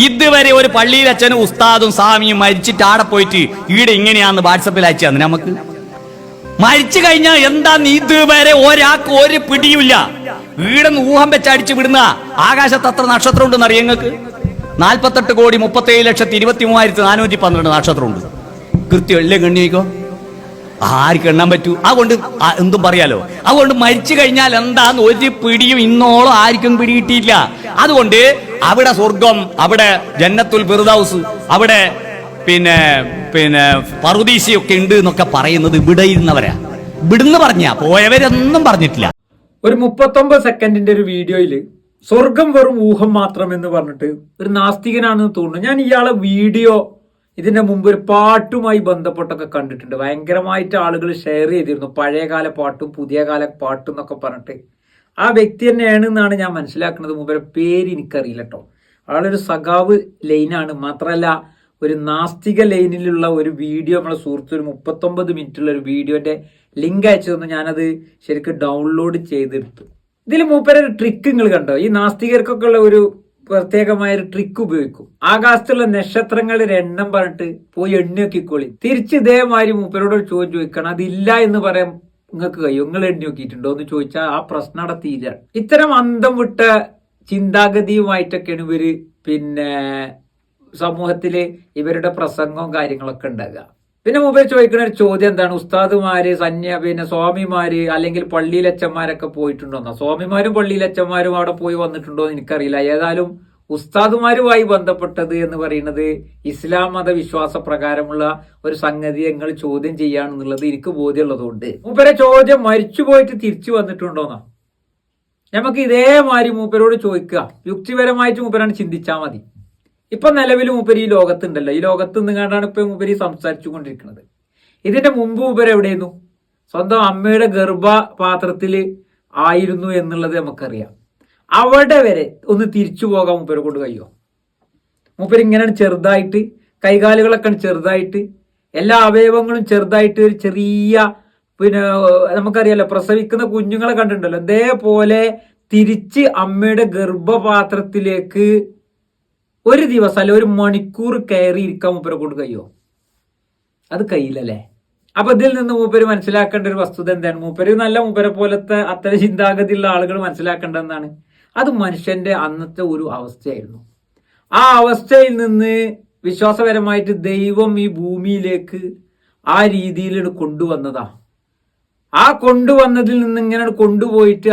ഇതുവരെ ഒരു പള്ളിയിലച്ഛനും ഉസ്താദും സ്വാമിയും മരിച്ചിട്ട് ആടെ പോയിട്ട് ഈടെ ഇങ്ങനെയാന്ന് വാട്സപ്പിൽ അയച്ചു തന്നെ നമുക്ക്. മരിച്ചു കഴിഞ്ഞാൽ എന്താ ഇതുവരെ ഒരാൾക്ക് ഒരു പിടിയുമില്ല. ഈടെന്ന് ഊഹം വെച്ചടിച്ചു വിടുന്ന ആകാശത്ത് അത്ര നക്ഷത്രം ഉണ്ടെന്ന് അറിയാം നിങ്ങൾക്ക്? 47,37,23,412 നക്ഷത്രമുണ്ട്. കൃത്യം അല്ലേ ഗണ്ണിക്കോ? ആർക്ക് എണ്ണാൻ പറ്റൂ? അതുകൊണ്ട് എന്തും പറയാലോ. അതുകൊണ്ട് മരിച്ചു കഴിഞ്ഞാൽ എന്താന്ന് ഒരു പിടിയും ഇന്നോളം ആർക്കും പിടികിട്ടിയില്ല. അതുകൊണ്ട് അവിടെ സ്വർഗം, അവിടെ ജന്നത്തുൽ ഫിർദൗസ്, അവിടെ പിന്നെ പറുദീസയൊക്കെ ഉണ്ട് എന്നൊക്കെ പറയുന്നത് ഇവിടെ ഇരുന്നവരാ. ഇവിടുന്ന് പറഞ്ഞ പോയവരൊന്നും പറഞ്ഞിട്ടില്ല. ഒരു 39 സെക്കൻഡിന്റെ ഒരു വീഡിയോയില് സ്വർഗം വെറും ഊഹം മാത്രം എന്ന് പറഞ്ഞിട്ട് ഒരു നാസ്തികനാണെന്ന് തോന്നുന്നു. ഞാൻ ഇയാളെ വീഡിയോ ഇതിന്റെ മുമ്പ് ഒരു പാട്ടുമായി ബന്ധപ്പെട്ടൊക്കെ കണ്ടിട്ടുണ്ട്. ഭയങ്കരമായിട്ട് ആളുകൾ ഷെയർ ചെയ്തിരുന്നു, പഴയകാല പാട്ടും പുതിയ കാല പാട്ടും എന്നൊക്കെ പറഞ്ഞിട്ട്. ആ വ്യക്തി തന്നെയാണ് എന്നാണ് ഞാൻ മനസ്സിലാക്കുന്നത്. മുമ്പേ പേര് എനിക്കറിയില്ല കേട്ടോ. ആളൊരു സഖാവ് ലൈനാണ്. മാത്രമല്ല ഒരു നാസ്തിക ലൈനിലുള്ള ഒരു വീഡിയോ നമ്മളെ സുഹൃത്ത് ഒരു 39 മിനിറ്റുള്ള ഒരു വീഡിയോന്റെ ലിങ്ക് അയച്ചു തന്നു. ഞാനത് ശരിക്കും ഡൗൺലോഡ് ചെയ്തെടുത്തു. ഇതിൽ മൂപ്പരൊരു ട്രിക്ക് നിങ്ങൾ കണ്ടോ? ഈ നാസ്തികർക്കൊക്കെ ഉള്ള ഒരു പ്രത്യേകമായ ഒരു ട്രിക്ക് ഉപയോഗിക്കും. ആകാശത്തുള്ള നക്ഷത്രങ്ങളുടെ എണ്ണം പറഞ്ഞിട്ട് പോയി എണ്ണി നോക്കിക്കോളി. തിരിച്ച് ഇതേമാതിരി മൂപ്പരോട് ഒരു ചോദ്യം ചോദിക്കണം. അതില്ല എന്ന് പറയാൻ നിങ്ങൾക്ക് കഴിയും? നിങ്ങൾ എണ്ണി നോക്കിയിട്ടുണ്ടോ എന്ന് ചോദിച്ചാൽ ആ പ്രശ്നം അവിടെ തീരാണ്. ഇത്തരം അന്തം വിട്ട ചിന്താഗതിയുമായിട്ടൊക്കെയാണ് ഇവര് സമൂഹത്തില് ഇവരുടെ പ്രസംഗവും കാര്യങ്ങളൊക്കെ ഉണ്ടാകുക. പിന്നെ മുമ്പേ ചോദിക്കുന്ന ഒരു ചോദ്യം എന്താണ്? ഉസ്താദുമാര്, സ്വാമിമാര് അല്ലെങ്കിൽ പള്ളിയിലച്ചന്മാരൊക്കെ പോയിട്ടുണ്ടോന്നോ? സ്വാമിമാരും പള്ളിയിലച്ചന്മാരും അവിടെ പോയി വന്നിട്ടുണ്ടോ എന്ന് എനിക്കറിയില്ല. ഏതായാലും ഉസ്താദുമാരുമായി ബന്ധപ്പെട്ടത് എന്ന് പറയുന്നത് ഇസ്ലാം മത വിശ്വാസ പ്രകാരമുള്ള ഒരു സംഗതി നിങ്ങൾ ചോദ്യം ചെയ്യാണെന്നുള്ളത് എനിക്ക് ബോധ്യമുള്ളതുകൊണ്ട് മൂപ്പരെ ചോദ്യം മരിച്ചു പോയിട്ട് തിരിച്ചു വന്നിട്ടുണ്ടോന്നോ നമുക്ക് ഇതേമാതിരി മൂപ്പരോട് ചോദിക്കുക. യുക്തിപരമായിട്ട് മൂപ്പരാണ് ചിന്തിച്ചാൽ മതി. ഇപ്പൊ നിലവിൽ മൂപ്പര് ഈ ലോകത്തുണ്ടല്ലോ, ഈ ലോകത്ത് നിന്നാണ് ഇപ്പൊ മൂപ്പര് സംസാരിച്ചു കൊണ്ടിരിക്കുന്നത്. ഇതിന്റെ മുമ്പ് മൂപ്പര് എവിടെയായിരുന്നു? സ്വന്തം അമ്മയുടെ ഗർഭപാത്രത്തിൽ ആയിരുന്നു എന്നുള്ളത് നമുക്കറിയാം. അവിടെ വരെ ഒന്ന് തിരിച്ചു പോകാൻ മൂപ്പരെ കൊണ്ട് കഴിയോ? മൂപ്പര് ഇങ്ങനെയാണ് ചെറുതായിട്ട്, കൈകാലുകളൊക്കെ ചെറുതായിട്ട്, എല്ലാ അവയവങ്ങളും ചെറുതായിട്ട്, ഒരു ചെറിയ നമുക്കറിയാലോ പ്രസവിക്കുന്ന കുഞ്ഞുങ്ങളെ കണ്ടിട്ടുണ്ടല്ലോ, അതേപോലെ തിരിച്ച് അമ്മയുടെ ഗർഭപാത്രത്തിലേക്ക് ഒരു ദിവസം അല്ലെ ഒരു മണിക്കൂർ കയറി ഇരിക്കാൻ മൂപ്പരെ കൊണ്ട് കഴിയോ? അത് കഴിയില്ലല്ലേ. അപ്പൊ ഇതിൽ നിന്ന് മൂപ്പര് മനസ്സിലാക്കേണ്ട ഒരു വസ്തുത എന്താണ്? മൂപ്പരെ പോലത്തെ അത്തരം ചിന്താഗതിയുള്ള ആളുകൾ മനസ്സിലാക്കേണ്ടതെന്നാണ്, അത് മനുഷ്യന്റെ അന്നത്തെ ഒരു അവസ്ഥയായിരുന്നു. ആ അവസ്ഥയിൽ നിന്ന് വിശ്വാസപരമായിട്ട് ദൈവം ഈ ഭൂമിയിലേക്ക് ആ രീതിയിൽ കൊണ്ടുവന്നതാ. ആ കൊണ്ടുവന്നതിൽ നിന്ന് ഇങ്ങനെ കൊണ്ടുപോയിട്ട്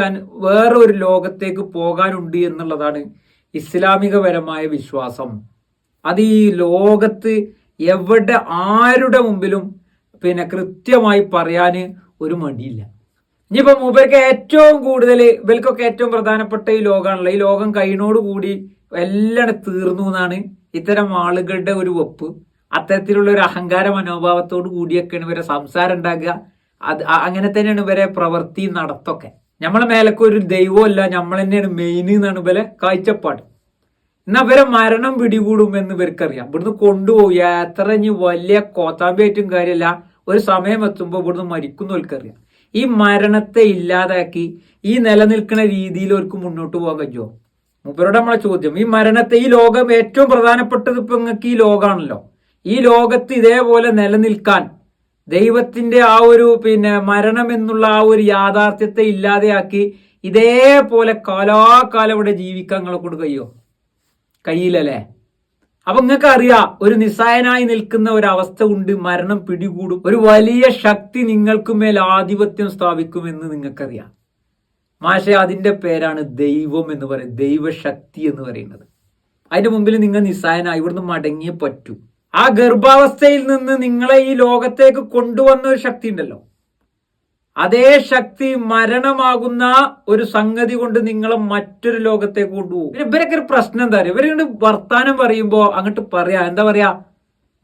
വേറെ ഒരു ലോകത്തേക്ക് പോകാനുണ്ട് എന്നുള്ളതാണ് ഇസ്ലാമികപരമായ വിശ്വാസം. അത് ഈ ലോകത്ത് എവിടെ ആരുടെ മുമ്പിലും കൃത്യമായി പറയാന് ഒരു മടിയില്ല. ഇനിയിപ്പോ മൂപ്പർക്ക് ഏറ്റവും കൂടുതൽ ഇവർക്കൊക്കെ ഏറ്റവും പ്രധാനപ്പെട്ട ഈ ലോകമാണല്ലോ. ഈ ലോകം കഴിഞ്ഞോടുകൂടി എല്ലാം തീർന്നു എന്നാണ് ഇത്തരം ആളുകളുടെ ഒരു വെപ്പ്. അത്തരത്തിലുള്ള ഒരു അഹങ്കാര മനോഭാവത്തോട് കൂടിയൊക്കെയാണ് ഇവരെ സംസാരം ഉണ്ടാകുക. അത് അങ്ങനെ തന്നെയാണ് ഇവരെ പ്രവൃത്തി നടത്തൊക്കെ. നമ്മളെ മേലൊക്കെ ഒരു ദൈവമല്ല, നമ്മൾ തന്നെയാണ് മെയിൻ എന്നാണ് ഇവരെ കാഴ്ചപ്പാട്. എന്നാ ഇവരെ മരണം പിടികൂടും എന്ന് ഇവർക്കറിയാം. ഇവിടുന്ന് കൊണ്ടുപോകും. എത്ര ഇനി വലിയ കോത്താമ്പിയായിട്ടും കാര്യമില്ല, ഒരു സമയം എത്തുമ്പോൾ ഇവിടുന്ന് മരിക്കുന്നവർക്കറിയാം. ഈ മരണത്തെ ഇല്ലാതാക്കി ഈ നിലനിൽക്കുന്ന രീതിയിൽ അവർക്ക് മുന്നോട്ട് പോകാൻ കഴിയുമോ? മൂപ്പരോട് നമ്മളെ ചോദ്യം. ഈ മരണത്തെ, ഈ ലോകം ഏറ്റവും പ്രധാനപ്പെട്ടത് ഇപ്പൊ നിങ്ങൾക്ക് ഈ ലോകമാണല്ലോ. ഈ ലോകത്ത് ഇതേപോലെ നിലനിൽക്കാൻ ദൈവത്തിന്റെ ആ ഒരു മരണം എന്നുള്ള ആ ഒരു യാഥാർത്ഥ്യത്തെ ഇല്ലാതെയാക്കി ഇതേപോലെ കാലാകാലം ഇവിടെ ജീവിക്കാൻ നിങ്ങളെ കൊണ്ട് കഴിയോ? കഴിയില്ലല്ലേ. അപ്പൊ നിങ്ങൾക്ക് അറിയാം, ഒരു നിസ്സഹായനായി നിൽക്കുന്ന ഒരവസ്ഥ ഉണ്ട്. മരണം പിടികൂടും. ഒരു വലിയ ശക്തി നിങ്ങൾക്ക് മേൽ ആധിപത്യം സ്ഥാപിക്കുമെന്ന് നിങ്ങൾക്കറിയാം. മാഷെ, അതിന്റെ പേരാണ് ദൈവം എന്ന് പറയുന്നത്, ദൈവശക്തി എന്ന് പറയുന്നത്. അതിന്റെ മുമ്പിൽ നിങ്ങൾ നിസ്സഹായനായി ഇവിടുന്ന് മടങ്ങിയേ പറ്റൂ. ആ ഗർഭാവസ്ഥയിൽ നിന്ന് നിങ്ങളെ ഈ ലോകത്തേക്ക് കൊണ്ടുവന്ന ഒരു ശക്തി ഉണ്ടല്ലോ, അതേ ശക്തി മരണമാകുന്ന ഒരു സംഗതി കൊണ്ട് നിങ്ങളെ മറ്റൊരു ലോകത്തേക്ക് കൊണ്ടുപോകും. ഇവരൊക്കെ ഒരു പ്രശ്നം എന്താ പറയുക? ഇവരെ വർത്താനം പറയുമ്പോ അങ്ങോട്ട് പറയാ, എന്താ പറയാ,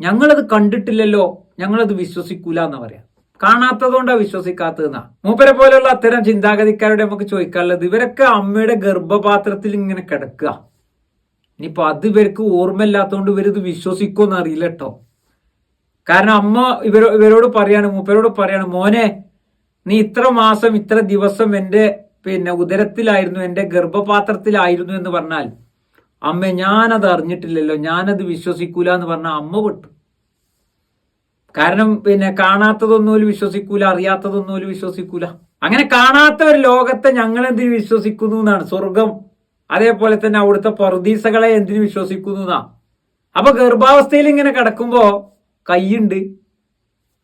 ഞങ്ങളത് കണ്ടിട്ടില്ലല്ലോ, ഞങ്ങളത് വിശ്വസിക്കൂല എന്നാ പറയാ. കാണാത്തതുകൊണ്ടാ വിശ്വസിക്കാത്തതെന്നാ. മൂപ്പരെ പോലെയുള്ള അത്തരം ചിന്താഗതിക്കാരോട് നമുക്ക് ചോദിക്കാനുള്ളത്, ഇവരൊക്കെ അമ്മയുടെ ഗർഭപാത്രത്തിൽ ഇങ്ങനെ കിടക്കുക. ഇനിയിപ്പോ അത് ഇവർക്ക് ഓർമ്മയില്ലാത്തതുകൊണ്ട് ഇവരിത് വിശ്വസിക്കുമെന്ന് അറിയില്ല കേട്ടോ. കാരണം അമ്മ ഇവരോട് പറയാണ്, മൂപ്പരോട് പറയാണ്, മോനെ നീ ഇത്ര മാസം ഇത്ര ദിവസം എൻ്റെ ഉദരത്തിലായിരുന്നു, എൻ്റെ ഗർഭപാത്രത്തിലായിരുന്നു എന്ന് പറഞ്ഞാൽ അമ്മ ഞാനത് അറിഞ്ഞിട്ടില്ലല്ലോ, ഞാനത് വിശ്വസിക്കൂല എന്ന് പറഞ്ഞാൽ അമ്മ പെട്ടു. കാരണം പിന്നെ കാണാത്തതൊന്നും ഒരു വിശ്വസിക്കൂല, അറിയാത്തതൊന്നും ഒരു വിശ്വസിക്കൂല. അങ്ങനെ കാണാത്ത ഒരു ലോകത്തെ ഞങ്ങൾ എന്തിനു വിശ്വസിക്കുന്നു എന്നാണ്. സ്വർഗം അതേപോലെ തന്നെ അവിടുത്തെ പറുദീസകളെ എന്തിനു വിശ്വസിക്കുന്നു എന്നാ. അപ്പൊ ഗർഭാവസ്ഥയിൽ ഇങ്ങനെ കിടക്കുമ്പോ കൈയുണ്ട്,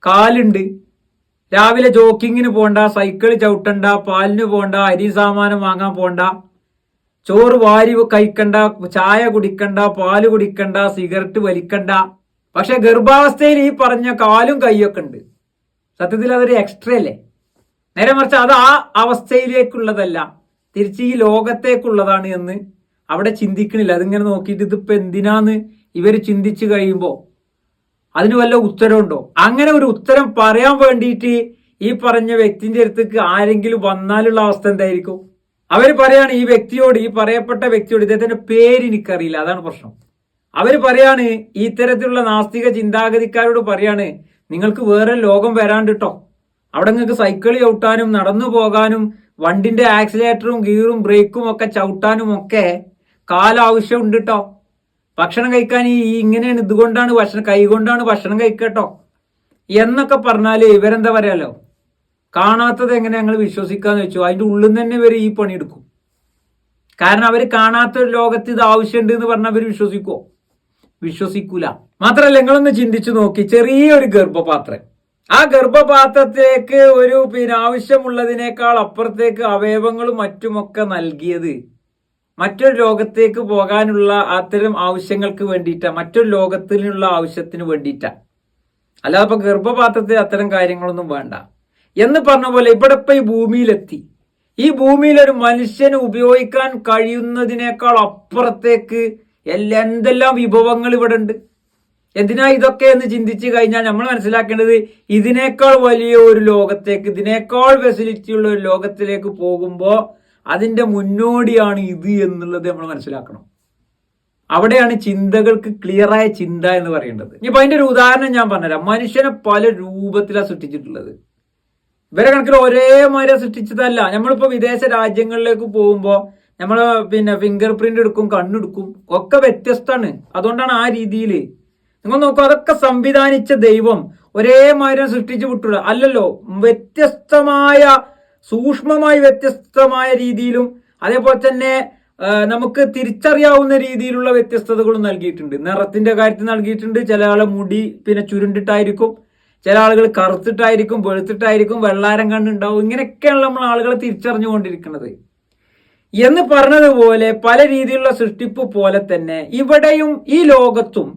കാലുണ്ട്, രാവിലെ ജോക്കിങ്ങിന് പോണ്ട, സൈക്കിൾ ചവിട്ടണ്ട, പാലിന് പോണ്ട, അരി സാമാനം വാങ്ങാൻ പോണ്ട, ചോറ് വാരി കഴിക്കണ്ട, ചായ കുടിക്കണ്ട, പാല് കുടിക്കണ്ട, സിഗരറ്റ് വലിക്കണ്ട. പക്ഷെ ഗർഭാവസ്ഥയിൽ ഈ പറഞ്ഞ കാലും കൈയൊക്കെ ഉണ്ട്. സത്യത്തിൽ അതൊരു എക്സ്ട്രാ അല്ലേ? നേരെ മറിച്ച് അത് ആ അവസ്ഥയിലേക്കുള്ളതല്ല, തിരിച്ച് ഈ ലോകത്തേക്കുള്ളതാണ് എന്ന് അവിടെ ചിന്തിക്കണില്ല. അതിങ്ങനെ നോക്കിയിട്ട് ഇതിപ്പോ എന്തിനാന്ന് ഇവര് ചിന്തിച്ചു കഴിയുമ്പോ അതിന് വല്ല ഉത്തരവുണ്ടോ? അങ്ങനെ ഒരു ഉത്തരം പറയാൻ വേണ്ടിയിട്ട് ഈ പറഞ്ഞ വ്യക്തിന്റെ അടുത്തേക്ക് ആരെങ്കിലും വന്നാലുള്ള അവസ്ഥ എന്തായിരിക്കും? അവര് പറയാണ് ഈ വ്യക്തിയോട്, ഈ പറയപ്പെട്ട വ്യക്തിയോട്, ഇദ്ദേഹത്തിന്റെ പേര് എനിക്കറിയില്ല, അതാണ് പ്രശ്നം. അവര് പറയാണ്, ഈ ഇത്തരത്തിലുള്ള നാസ്തിക ചിന്താഗതിക്കാരോട് പറയാണ്, നിങ്ങൾക്ക് വേറെ ലോകം വരാണ്ട് കേട്ടോ, അവിടെ നിങ്ങൾക്ക് സൈക്കിൾ ചവിട്ടാനും നടന്നു പോകാനും വണ്ടിന്റെ ആക്സിലേറ്ററും ഗിയറും ബ്രേക്കും ഒക്കെ ചവിട്ടാനും ഒക്കെ കാലാവശ്യം ഉണ്ട് കേട്ടോ. ഭക്ഷണം കഴിക്കാൻ ഈ ഇങ്ങനെയാണ്, ഇതുകൊണ്ടാണ് ഭക്ഷണം, കൈകൊണ്ടാണ് ഭക്ഷണം കഴിക്കട്ടോ എന്നൊക്കെ പറഞ്ഞാല് ഇവരെന്താ പറയാലോ, കാണാത്തത് എങ്ങനെ ഞങ്ങൾ വിശ്വസിക്കാന്ന് വെച്ചു. അതിന്റെ ഉള്ളിൽ തന്നെ ഇവർ ഈ പണിയെടുക്കും. കാരണം അവർ കാണാത്ത ഒരു ലോകത്ത് ഇത് ആവശ്യമുണ്ട് എന്ന് പറഞ്ഞാൽ അവർ വിശ്വസിക്കുമോ? വിശ്വസിക്കൂല. മാത്രമല്ല, നിങ്ങളൊന്ന് ചിന്തിച്ചു നോക്കി, ചെറിയൊരു ഗർഭപാത്രം, ആ ഗർഭപാത്രത്തിലേക്ക് ഒരു ആവശ്യമുള്ളതിനേക്കാൾ അപ്പുറത്തേക്ക് അവയവങ്ങളും മറ്റുമൊക്കെ നൽകിയത് മറ്റൊരു ലോകത്തേക്ക് പോകാനുള്ള അത്തരം ആവശ്യങ്ങൾക്ക് വേണ്ടിയിട്ടാ, മറ്റൊരു ലോകത്തിനുള്ള ആവശ്യത്തിന് വേണ്ടിയിട്ടാ. അല്ലാതെ ഇപ്പൊ ഗർഭപാത്രത്തിൽ അത്തരം കാര്യങ്ങളൊന്നും വേണ്ട എന്ന് പറഞ്ഞ പോലെ ഇവിടെ ഇപ്പൊ ഈ ഭൂമിയിലെത്തി. ഈ ഭൂമിയിൽ ഒരു മനുഷ്യന് ഉപയോഗിക്കാൻ കഴിയുന്നതിനേക്കാൾ അപ്പുറത്തേക്ക് എന്തെല്ലാം വിഭവങ്ങൾ ഇവിടെ ഉണ്ട്. എന്തിനാ ഇതൊക്കെ എന്ന് ചിന്തിച്ചു കഴിഞ്ഞാൽ നമ്മൾ മനസ്സിലാക്കേണ്ടത്, ഇതിനേക്കാൾ വലിയ ഒരു ലോകത്തേക്ക്, ഇതിനേക്കാൾ ഫെസിലിറ്റി ഉള്ള ഒരു ലോകത്തിലേക്ക് പോകുമ്പോൾ അതിന്റെ മുന്നോടിയാണ് ഇത് എന്നുള്ളത് നമ്മൾ മനസ്സിലാക്കണം. അവിടെയാണ് ചിന്തകൾക്ക് ക്ലിയറായ ചിന്ത എന്ന് പറയുന്നത്. ഇനിയിപ്പോ അതിന്റെ ഒരു ഉദാഹരണം ഞാൻ പറഞ്ഞുതരാം. മനുഷ്യനെ പല രൂപത്തിലാണ് സൃഷ്ടിച്ചിട്ടുള്ളത്. ഇവരെ കണക്കിൽ ഒരേമാതിരി സൃഷ്ടിച്ചതല്ല. നമ്മളിപ്പോ വിദേശ രാജ്യങ്ങളിലേക്ക് പോകുമ്പോൾ നമ്മള് ഫിംഗർ പ്രിന്റ് എടുക്കും, കണ്ണെടുക്കും, ഒക്കെ വ്യത്യസ്തമാണ്. അതുകൊണ്ടാണ് ആ രീതിയിൽ നിങ്ങൾ നോക്കൂ, അതൊക്കെ സംവിധാനിച്ച ദൈവം ഒരേമാതിരി സൃഷ്ടിച്ചു വിട്ടുള്ള അല്ലല്ലോ. വ്യത്യസ്തമായ, സൂക്ഷ്മമായി വ്യത്യസ്തമായ രീതിയിലും അതേപോലെ തന്നെ നമുക്ക് തിരിച്ചറിയാവുന്ന രീതിയിലുള്ള വ്യത്യസ്തതകളും നൽകിയിട്ടുണ്ട്. നിറത്തിന്റെ കാര്യത്തിൽ നൽകിയിട്ടുണ്ട്. ചില ആളെ മുടി ചുരുണ്ടിട്ടായിരിക്കും, ചില ആളുകൾ കറുത്തിട്ടായിരിക്കും, വെളുത്തിട്ടായിരിക്കും, വെള്ളാരം കണ്ടുണ്ടാവും. ഇങ്ങനെയൊക്കെയാണ് നമ്മൾ ആളുകളെ തിരിച്ചറിഞ്ഞുകൊണ്ടിരിക്കുന്നത്. എന്ന് പറഞ്ഞതുപോലെ പല രീതിയിലുള്ള സൃഷ്ടിപ്പ് പോലെ തന്നെ ഇവിടെയും ഈ ലോകത്തും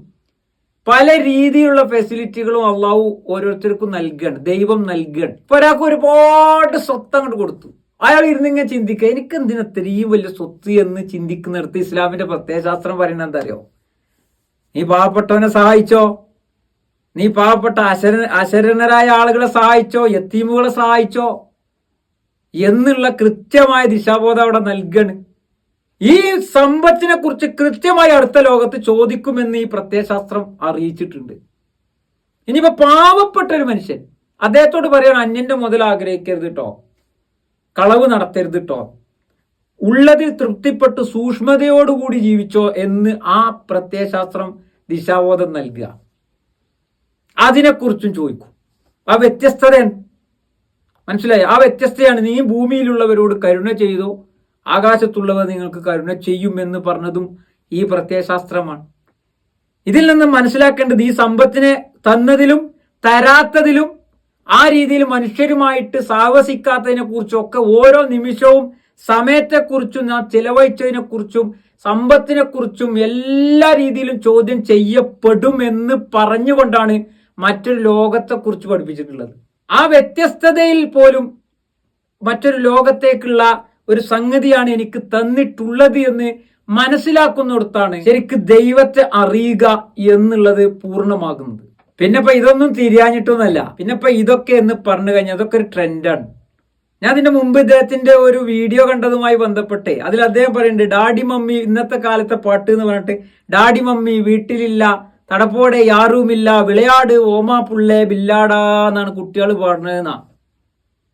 പല രീതിയിലുള്ള ഫെസിലിറ്റികളും അള്ളാഹു ഓരോരുത്തർക്കും നൽകുകയാണ്, ദൈവം നൽകുകയാണ്. ഇപ്പൊ ഒരാൾക്ക് ഒരുപാട് സ്വത്ത് അങ്ങോട്ട് കൊടുത്തു, അയാൾ ഇരുന്നിങ്ങനെ ചിന്തിക്കുക, എനിക്ക് എന്തിനാ ഇത്രയും വലിയ സ്വത്ത് എന്ന് ചിന്തിക്കുന്നിടത്ത് ഇസ്ലാമിന്റെ പ്രത്യയശാസ്ത്രം പറയുന്നത് എന്താ അറിയോ? നീ പാവപ്പെട്ടവനെ സഹായിച്ചോ, നീ പാവപ്പെട്ട അശരണരായ ആളുകളെ സഹായിച്ചോ, യത്തീമുകളെ സഹായിച്ചോ എന്നുള്ള കൃത്യമായ ദിശാബോധം അവിടെ നൽകണ്. ഈ സമ്പത്തിനെ കുറിച്ച് കൃത്യമായി അടുത്ത ലോകത്ത് ചോദിക്കുമെന്ന് ഈ പ്രത്യയശാസ്ത്രം അറിയിച്ചിട്ടുണ്ട്. ഇനിയിപ്പോ പാവപ്പെട്ട ഒരു മനുഷ്യൻ, അദ്ദേഹത്തോട് പറയണം, അന്യന്റെ മുതൽ ആഗ്രഹിക്കരുത് കേട്ടോ, കളവ് നടത്തരുത് കേട്ടോ, ഉള്ളതിൽ തൃപ്തിപ്പെട്ട് സൂക്ഷ്മതയോടുകൂടി ജീവിച്ചോ എന്ന് ആ പ്രത്യയശാസ്ത്രം ദിശാബോധം നൽകുക. അതിനെക്കുറിച്ചും ചോദിക്കും. ആ വ്യത്യസ്തത മനസ്സിലായി? ആ വ്യത്യസ്തയാണ്. നീ ഭൂമിയിലുള്ളവരോട് കരുണ ചെയ്തോ, ആകാശത്തുള്ളവർ നിങ്ങൾക്ക് കരുണ ചെയ്യുമെന്ന് പറഞ്ഞതും ഈ പ്രത്യയശാസ്ത്രമാണ്. ഇതിൽ നിന്ന് മനസ്സിലാക്കേണ്ടത്, ഈ സമ്പത്തിനെ തന്നതിലും തരാത്തതിലും ആ രീതിയിൽ മനുഷ്യരുമായിട്ട് സാഹസിക്കാത്തതിനെ കുറിച്ചൊക്കെ ഓരോ നിമിഷവും സമയത്തെക്കുറിച്ചും നാം ചിലവഴിച്ചതിനെ കുറിച്ചും സമ്പത്തിനെ കുറിച്ചും എല്ലാ രീതിയിലും ചോദ്യം ചെയ്യപ്പെടും എന്ന് പറഞ്ഞുകൊണ്ടാണ് മറ്റൊരു ലോകത്തെക്കുറിച്ച് പഠിപ്പിച്ചിട്ടുള്ളത്. ആ വ്യത്യസ്തതയിൽ പോലും മറ്റൊരു ലോകത്തേക്കുള്ള ഒരു സംഗതിയാണ് എനിക്ക് തന്നിട്ടുള്ളത് എന്ന് മനസ്സിലാക്കുന്നിടത്താണ് ശരിക്ക് ദൈവത്തെ അറിയുക എന്നുള്ളത് പൂർണ്ണമാകുന്നത്. പിന്നെ ഇപ്പൊ ഇതൊന്നും തിരിയാഞ്ഞിട്ടൊന്നല്ല, പിന്നെ ഇപ്പൊ ഇതൊക്കെ എന്ന് പറഞ്ഞു കഴിഞ്ഞാൽ അതൊക്കെ ഒരു ട്രെൻഡാണ്. ഞാൻ അതിന്റെ മുമ്പ് ഇദ്ദേഹത്തിന്റെ ഒരു വീഡിയോ കണ്ടതുമായി ബന്ധപ്പെട്ട് അതിൽ അദ്ദേഹം പറയുന്നുണ്ട്, ഡാഡി മമ്മി ഇന്നത്തെ കാലത്തെ പാട്ട് എന്ന് പറഞ്ഞിട്ട്, ഡാഡി മമ്മി വീട്ടിലില്ല, തടപ്പോടെ യാറുമില്ല, വിളയാട് ഓമാ പുള്ളേ ബില്ലാടാ എന്നാണ് കുട്ടികൾ പാടുന്നതെന്നാ.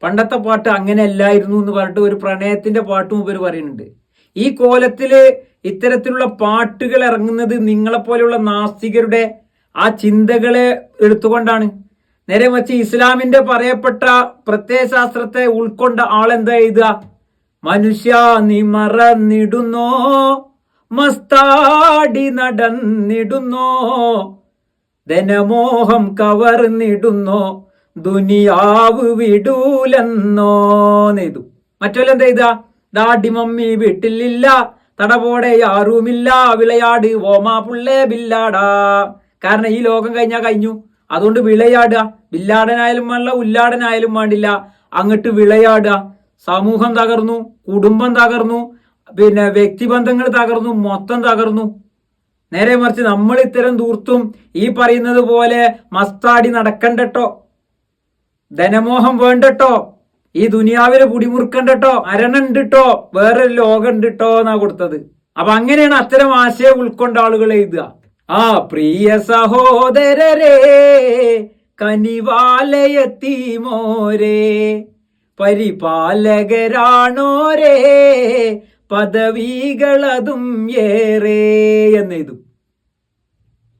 പണ്ടത്തെ പാട്ട് അങ്ങനെ അല്ലായിരുന്നു എന്ന് പറഞ്ഞിട്ട് ഒരു പ്രണയത്തിന്റെ പാട്ടും ഇവർ പറയുന്നുണ്ട്. ഈ കോലത്തില് ഇത്തരത്തിലുള്ള പാട്ടുകൾ ഇറങ്ങുന്നത് നിങ്ങളെപ്പോലെയുള്ള നാസ്തികരുടെ ആ ചിന്തകളെ എടുത്തുകൊണ്ടാണ്. നേരെ മറിച്ച് ഇസ്ലാമിന്റെ പറയപ്പെട്ട പ്രത്യയശാസ്ത്രത്തെ ഉൾക്കൊണ്ട ആളെന്താ എഴുതുക? മനുഷ്യ നീ മറന്നിടുന്നോ, മസ്താടി നടന്നിടുന്നോ, ധനമോഹം കവർന്നിടുന്നോ, ദുനിയാവ് വിടൂലെന്നോ നെയ്തു. മറ്റൊല്ലെന്താ എഴുതുക? ദാടി മമ്മി വീട്ടിലില്ല, തടപോടെ ആരുമില്ല, വിളയാട് ഓമാ പുള്ളേ ബില്ലാടാ. കാരണം ഈ ലോകം കഴിഞ്ഞാൽ കഴിഞ്ഞു, അതുകൊണ്ട് വിളയാടുക. ബില്ലാടനായാലും വേണ്ട, ഉല്ലാടനായാലും വേണ്ടില്ല, അങ്ങോട്ട് വിളയാടുക. സമൂഹം തകർന്നു, കുടുംബം തകർന്നു, പിന്നെ വ്യക്തിബന്ധങ്ങൾ തകർന്നു, മൊത്തം തകർന്നു. നേരെ മറിച്ച് നമ്മൾ ഇത്തരം ദൂർത്തും ഈ പറയുന്നത് പോലെ മസ്താടി നടക്കണ്ടട്ടോ, ധനമോഹം വേണ്ടട്ടോ, ഈ ദുനിയാവിലെ കുടിമുറുക്കണ്ടട്ടോ, അരണണ്ടിട്ടോ, വേറൊരു ലോകം ഉണ്ടിട്ടോ എന്നാ കൊടുത്തത്. അപ്പൊ അങ്ങനെയാണ് അത്തരം ആശയം ഉൾക്കൊണ്ട ആളുകൾ എഴുതുക. ആ പ്രിയ സഹോദരരെ, കനിവാലയത്തീമോരേ, പരിപാലകരാണോരേ, പദവികളതും ഏറെ എന്നെഴുതും.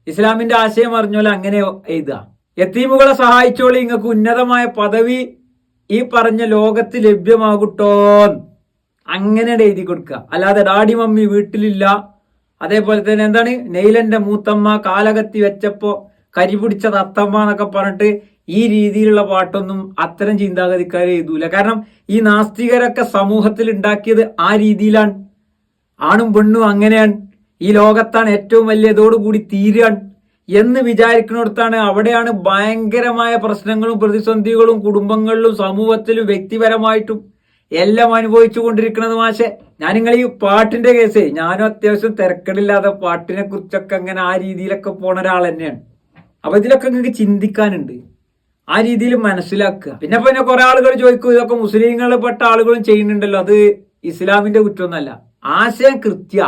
ഇസ്ലാമിന്റെ ആശയം അറിഞ്ഞോലെ അങ്ങനെ എഴുതുക. യത്തീമുകളെ സഹായിച്ചോളി, നിങ്ങൾക്ക് ഉന്നതമായ പദവി ഈ പറഞ്ഞ ലോകത്ത് ലഭ്യമാകൂട്ടോ, അങ്ങനെയാണ് എഴുതി കൊടുക്കുക. അല്ലാതെ ഡാഡി മമ്മി വീട്ടിലില്ല, അതേപോലെ തന്നെ എന്താണ് നെയ്ലന്റെ മൂത്തമ്മ കാലകത്തി വെച്ചപ്പോ കരിപിടിച്ച തത്തമ്മ എന്നൊക്കെ പറഞ്ഞിട്ട് ഈ രീതിയിലുള്ള പാട്ടൊന്നും അത്തരം ചിന്താഗതിക്കാർ എഴുതൂല. കാരണം ഈ നാസ്തികരൊക്കെ സമൂഹത്തിൽ ഉണ്ടാക്കിയത് ആ രീതിയിലാണ്. ആണും പെണ്ണും അങ്ങനെയാണ്, ഈ ലോകത്താണ് ഏറ്റവും വലിയതോടുകൂടി തീരാൻ എന്ന് വിചാരിക്കുന്നിടത്താണ് അവിടെയാണ് ഭയങ്കരമായ പ്രശ്നങ്ങളും പ്രതിസന്ധികളും കുടുംബങ്ങളിലും സമൂഹത്തിലും വ്യക്തിപരമായിട്ടും എല്ലാം അനുഭവിച്ചു കൊണ്ടിരിക്കുന്നത്. മാഷെ, ഞാൻ നിങ്ങൾ ഈ പാട്ടിന്റെ കേസേ, ഞാനും അത്യാവശ്യം തിരക്കടില്ലാതെ പാട്ടിനെ കുറിച്ചൊക്കെ അങ്ങനെ ആ രീതിയിലൊക്കെ പോണ ഒരാൾ തന്നെയാണ്. അപ്പൊ ഇതിലൊക്കെ നിങ്ങൾക്ക് ചിന്തിക്കാനുണ്ട്, ആ രീതിയിൽ മനസ്സിലാക്കുക. പിന്നെ കുറെ ആളുകൾ ചോദിക്കും, ഇതൊക്കെ മുസ്ലിങ്ങളിൽ പെട്ട ആളുകളും ചെയ്യുന്നുണ്ടല്ലോ, അത് ഇസ്ലാമിന്റെ കുറ്റമൊന്നല്ല. ആശയം കൃത്യ,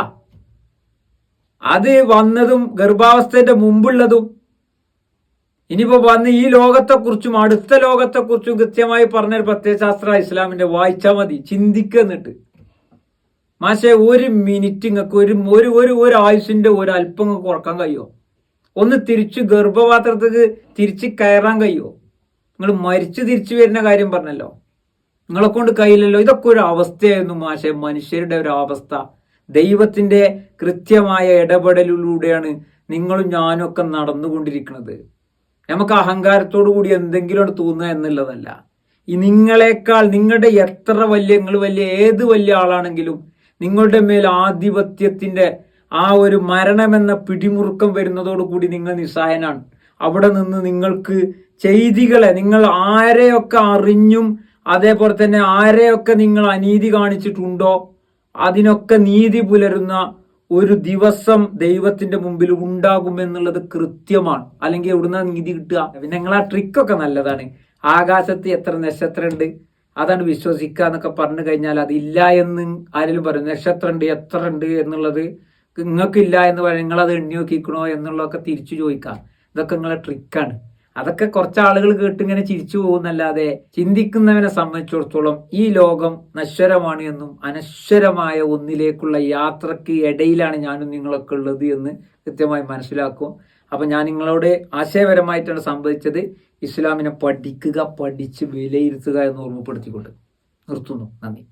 അത് വന്നതും ഗർഭാവസ്ഥയുടെ മുമ്പുള്ളതും ഇനിയിപ്പോ വന്ന് ഈ ലോകത്തെക്കുറിച്ചും അടുത്ത ലോകത്തെക്കുറിച്ചും കൃത്യമായി പറഞ്ഞൊരു പ്രത്യയശാസ്ത്ര ഇസ്ലാമിന്റെ. വായിച്ചാൽ മതി, ചിന്തിക്കുക. എന്നിട്ട് മാഷെ, ഒരു മിനിറ്റ് നിങ്ങൾക്ക് ഒരു ആയുസിന്റെ ഒരു അല്പം നിങ്ങൾക്ക് കുറക്കാൻ കഴിയുമോ? ഒന്ന് തിരിച്ചു ഗർഭപാത്രത്തേക്ക് തിരിച്ച് കയറാൻ കഴിയുമോ? നിങ്ങൾ മരിച്ചു തിരിച്ചു വരുന്ന കാര്യം പറഞ്ഞല്ലോ, നിങ്ങളെ കൊണ്ട് കഴിയില്ലല്ലോ. ഇതൊക്കെ ഒരു അവസ്ഥയായിരുന്നു മാഷെ, മനുഷ്യരുടെ ഒരു അവസ്ഥ. ദൈവത്തിന്റെ കൃത്യമായ ഇടപെടലിലൂടെയാണ് നിങ്ങളും ഞാനും ഒക്കെ നടന്നുകൊണ്ടിരിക്കുന്നത്. നമുക്ക് അഹങ്കാരത്തോടു കൂടി എന്തെങ്കിലും തോന്നുക എന്നുള്ളതല്ല. ഈ നിങ്ങളെക്കാൾ, നിങ്ങളുടെ എത്ര വലിയ, നിങ്ങൾ വലിയ ഏത് വലിയ ആളാണെങ്കിലും നിങ്ങളുടെ മേൽ ആധിപത്യത്തിന്റെ ആ ഒരു മരണമെന്ന പിടിമുറുക്കം വരുന്നതോടുകൂടി നിങ്ങൾ നിസ്സഹായനാണ്. അവിടെ നിന്ന് നിങ്ങൾക്ക് ചെയ്തികളെ, നിങ്ങൾ ആരെയൊക്കെ അറിഞ്ഞും അതേപോലെ തന്നെ ആരെയൊക്കെ നിങ്ങൾ അനീതി കാണിച്ചിട്ടുണ്ടോ അതിനൊക്കെ നീതി പുലരുന്ന ഒരു ദിവസം ദൈവത്തിന്റെ മുമ്പിൽ ഉണ്ടാകുമെന്നുള്ളത് കൃത്യമാണ്. അല്ലെങ്കിൽ എവിടുന്ന നീതി കിട്ടുക? പിന്നെ നിങ്ങൾ ആ ട്രിക്കൊക്കെ നല്ലതാണ്. ആകാശത്ത് എത്ര നക്ഷത്രം ഉണ്ട് അതാണ് വിശ്വസിക്കുക എന്നൊക്കെ പറഞ്ഞു കഴിഞ്ഞാൽ അതില്ല എന്ന് ആരെങ്കിലും പറയും. നക്ഷത്രം ഉണ്ട്, എത്ര ഉണ്ട് എന്നുള്ളത് നിങ്ങൾക്കില്ല എന്ന് പറയാം, നിങ്ങളത് എണ്ണി നോക്കിക്കണോ എന്നുള്ളതൊക്കെ തിരിച്ചു ചോദിക്കാം. ഇതൊക്കെ നിങ്ങളെ ട്രിക്കാണ്. അതൊക്കെ കുറച്ച് ആളുകൾ കേട്ടിങ്ങനെ ചിരിച്ചു പോകുന്നല്ലാതെ ചിന്തിക്കുന്നവനെ സംബന്ധിച്ചിടത്തോളം ഈ ലോകം നശ്വരമാണ് എന്നും അനശ്വരമായ ഒന്നിലേക്കുള്ള യാത്രക്ക് ഇടയിലാണ് ഞാനും നിങ്ങളൊക്കെ ഉള്ളത് എന്ന് കൃത്യമായി മനസ്സിലാക്കും. അപ്പൊ ഞാൻ നിങ്ങളോട് ആശയപരമായിട്ടാണ് സംഭവിച്ചത്. ഇസ്ലാമിനെ പഠിക്കുക, പഠിച്ച് വിലയിരുത്തുക എന്ന് ഓർമ്മപ്പെടുത്തിക്കൊണ്ട് നിർത്തുന്നു. നന്ദി.